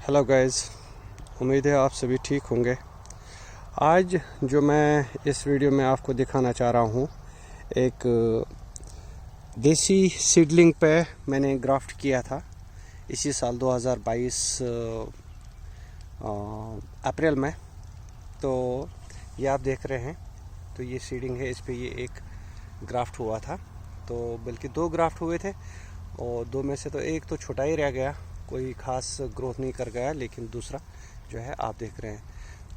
Hello guys, उम्मीद है आप सभी ठीक होंगे। आज जो मैं इस वीडियो में आपको दिखाना चाह रहा हूँ, एक देसी सीडलिंग पे मैंने ग्राफ्ट किया था इसी साल 2022 अप्रैल में। तो ये आप देख रहे हैं, तो ये सीडिंग है, इस पे ये एक ग्राफ्ट हुआ था। तो बल्कि 2 ग्राफ्ट हुए थे और 2 में से तो एक तो छोटा ही रह गया, कोई ख़ास ग्रोथ नहीं कर गया, लेकिन दूसरा जो है आप देख रहे हैं।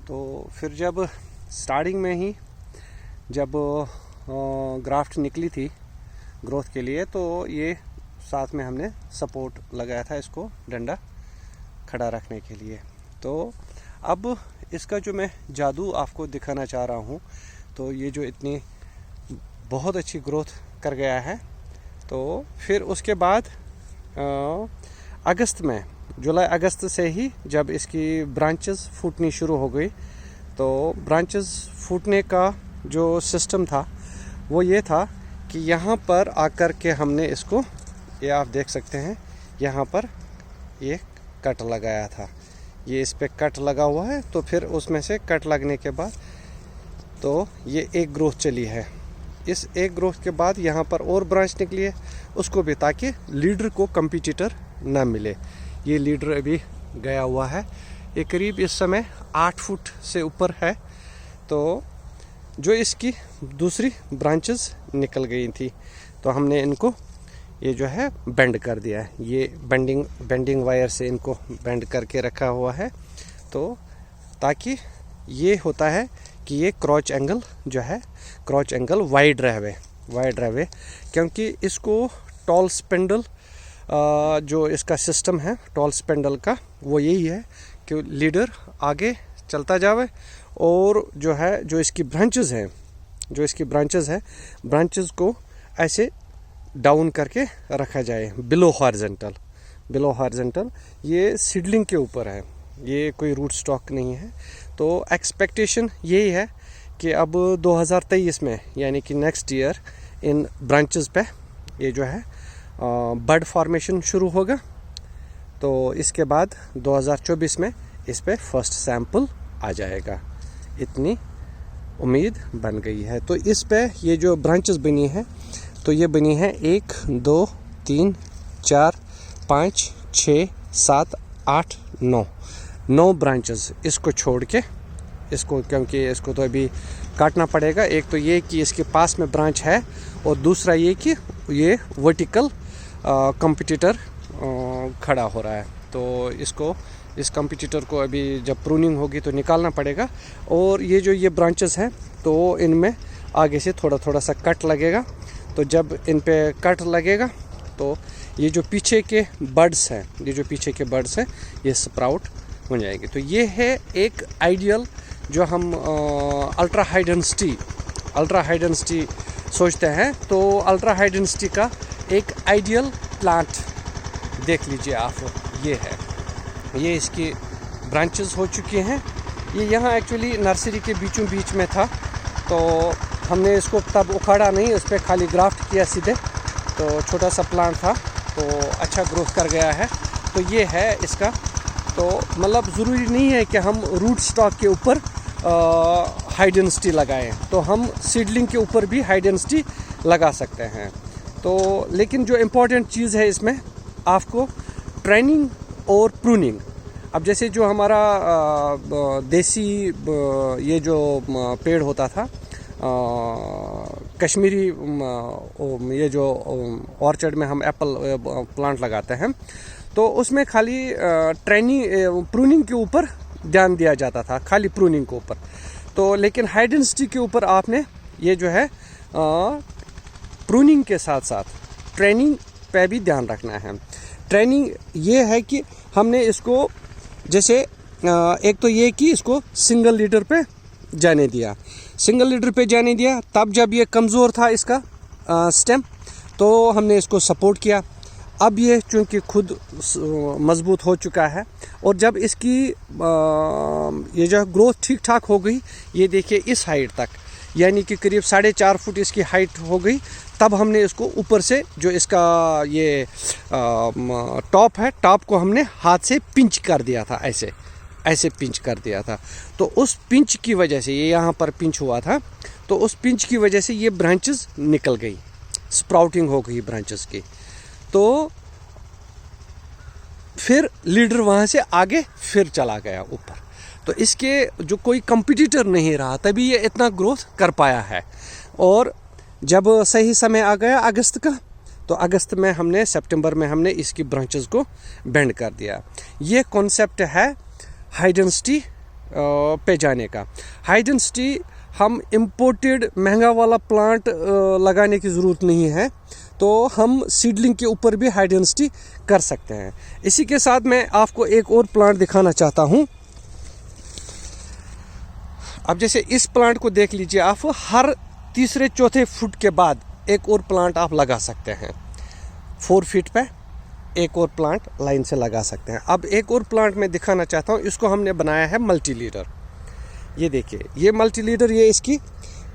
तो फिर जब स्टार्टिंग में ही जब ग्राफ्ट निकली थी ग्रोथ के लिए, तो ये साथ में हमने सपोर्ट लगाया था, इसको डंडा खड़ा रखने के लिए। तो अब इसका जो मैं जादू आपको दिखाना चाह रहा हूँ, तो ये जो इतनी बहुत अच्छी ग्रोथ कर गया है, तो फिर उसके बाद अगस्त में, जुलाई अगस्त से ही जब इसकी ब्रांचेस फूटनी शुरू हो गई, तो ब्रांचेस फूटने का जो सिस्टम था वो ये था कि यहाँ पर आकर के हमने इसको, ये आप देख सकते हैं, यहाँ पर ये कट लगाया था। ये इस पे कट लगा हुआ है, तो फिर उसमें से कट लगने के बाद तो ये एक ग्रोथ चली है। इस एक ग्रोथ के बाद यहाँ पर और ब्रांच निकली है उसको भी, ताकि लीडर को कंपटीटर ना मिले। ये लीडर अभी गया हुआ है, ये करीब इस समय 8 फुट से ऊपर है। तो जो इसकी दूसरी ब्रांचेस निकल गई थी, तो हमने इनको ये जो है बेंड कर दिया है। ये बेंडिंग वायर से इनको बेंड करके रखा हुआ है, तो ताकि ये होता है कि ये क्रॉच एंगल जो है, क्रॉच एंगल वाइड रहे, क्योंकि इसको टॉल स्पिंडल जो इसका सिस्टम है टॉल स्पिंडल का, वो यही है कि लीडर आगे चलता जावे और जो है जो इसकी ब्रांचेस हैं, ब्रांचेस को ऐसे डाउन करके रखा जाए बिलो हॉरिजॉन्टल। ये सीडलिंग के ऊपर है, ये कोई रूट स्टॉक नहीं है। तो एक्सपेक्टेशन यही है कि अब 2023 में, यानी कि नेक्स्ट ईयर, इन ब्रांचेस पे ये जो है बड फॉर्मेशन शुरू होगा। तो इसके बाद 2024 में इस पे फर्स्ट सैंपल आ जाएगा, इतनी उम्मीद बन गई है। तो इस पे ये जो ब्रांचेस बनी है, तो ये बनी है 1 2 3 4 5 6 7 8 9 ब्रांचेस। इसको छोड़ के, इसको, क्योंकि इसको तो अभी काटना पड़ेगा। एक तो ये कि इसके पास में ब्रांच है, और दूसरा ये कि ये वर्टिकल कंपटीटर खड़ा हो रहा है। तो इस कंपटीटर को अभी जब प्रूनिंग होगी तो निकालना पड़ेगा। और ये ब्रांचेस हैं, तो इनमें आगे से थोड़ा सा कट लगेगा। तो जब इन पे कट लगेगा, तो ये जो पीछे के बर्ड्स हैं, ये स्प्राउट हो जाएंगे। तो ये है एक आइडियल, जो हम अल्ट्रा हाई डेंसिटी सोचते हैं, तो अल्ट्रा हाई डेंसिटी का एक आइडियल प्लांट देख लीजिए आप। ये है, ये इसकी ब्रांचेस हो चुकी हैं। ये यहाँ एक्चुअली नर्सरी के बीचों बीच में था, तो हमने इसको तब उखाड़ा नहीं, उस पर खाली ग्राफ्ट किया सीधे। तो छोटा सा प्लांट था, तो अच्छा ग्रोथ कर गया है। तो ये है इसका। तो मतलब ज़रूरी नहीं है कि हम रूट स्टॉक के ऊपर हाई डेंसिटी लगाएं, तो हम सीडलिंग के ऊपर भी हाई डेंसिटी लगा सकते हैं। तो लेकिन जो इम्पोर्टेंट चीज़ है इसमें, आपको ट्रेनिंग और प्रूनिंग। अब जैसे जो हमारा देसी ये जो पेड़ होता था, कश्मीरी, ये जो ऑर्चर्ड में हम एप्पल प्लांट लगाते हैं, तो उसमें खाली प्रूनिंग के ऊपर ध्यान दिया जाता था, खाली प्रूनिंग के ऊपर। तो लेकिन हाई डेंसिटी के ऊपर आपने ये जो है प्रूनिंग के साथ साथ ट्रेनिंग पे भी ध्यान रखना है। ट्रेनिंग ये है कि हमने इसको, जैसे एक तो ये कि इसको सिंगल लीडर पे जाने दिया, तब जब ये कमज़ोर था इसका स्टेम, तो हमने इसको सपोर्ट किया। अब ये चूँकि खुद मज़बूत हो चुका है, और जब इसकी ये जो ग्रोथ ठीक ठाक हो गई, ये देखिए इस हाइट तक, यानी कि करीब 4.5 फुट इसकी हाइट हो गई, तब हमने इसको ऊपर से जो इसका ये टॉप है, टॉप को हमने हाथ से पिंच कर दिया था, ऐसे ऐसे पिंच कर दिया था। तो उस पिंच की वजह से, ये यहाँ पर पिंच हुआ था, तो उस पिंच की वजह से ये ब्रांचेस निकल गई, स्प्राउटिंग हो गई ब्रांचेस की। तो फिर लीडर वहाँ से आगे फिर चला गया ऊपर। तो इसके जो कोई कंपटीटर नहीं रहा, तभी ये इतना ग्रोथ कर पाया है। और जब सही समय आ गया अगस्त का, तो अगस्त में हमने, सितंबर में हमने इसकी ब्रांचेस को बेंड कर दिया। ये कॉन्सेप्ट है हाई डेंसिटी पे जाने का। हाई डेंसिटी हम इम्पोर्टेड महंगा वाला प्लांट लगाने की ज़रूरत नहीं है, तो हम सीडलिंग के ऊपर भी हाई डेंसिटी कर सकते हैं। इसी के साथ मैं आपको एक और प्लांट दिखाना चाहता हूँ। अब जैसे इस प्लांट को देख लीजिए आप, हर तीसरे चौथे फुट के बाद एक और प्लांट आप लगा सकते हैं। 4 फीट पे एक और प्लांट लाइन से लगा सकते हैं। अब एक और प्लांट मैं दिखाना चाहता हूँ, इसको हमने बनाया है मल्टी लीडर। ये देखिए, ये मल्टी लीडर, ये इसकी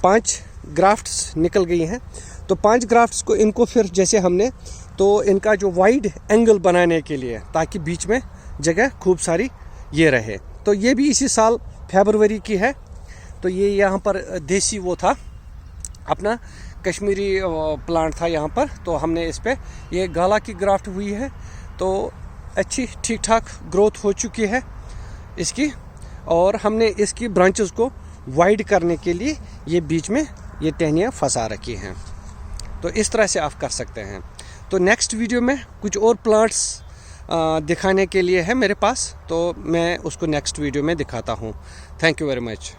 5 ग्राफ्ट्स निकल गई हैं। तो 5 ग्राफ्ट्स को, इनको फिर जैसे हमने, तो इनका जो वाइड एंगल बनाने के लिए, ताकि बीच में जगह खूब सारी ये रहे। तो ये भी इसी साल फरवरी की है। तो ये यहाँ पर देसी वो था अपना कश्मीरी प्लांट था यहाँ पर, तो हमने इस पे ये गाला की ग्राफ्ट हुई है। तो अच्छी ठीक ठाक ग्रोथ हो चुकी है इसकी। और हमने इसकी ब्रांचेस को वाइड करने के लिए ये बीच में ये टहनियाँ फंसा रखी हैं। तो इस तरह से आप कर सकते हैं। तो नेक्स्ट वीडियो में कुछ और प्लांट्स दिखाने के लिए है मेरे पास, तो मैं उसको नेक्स्ट वीडियो में दिखाता हूँ। Thank you very much.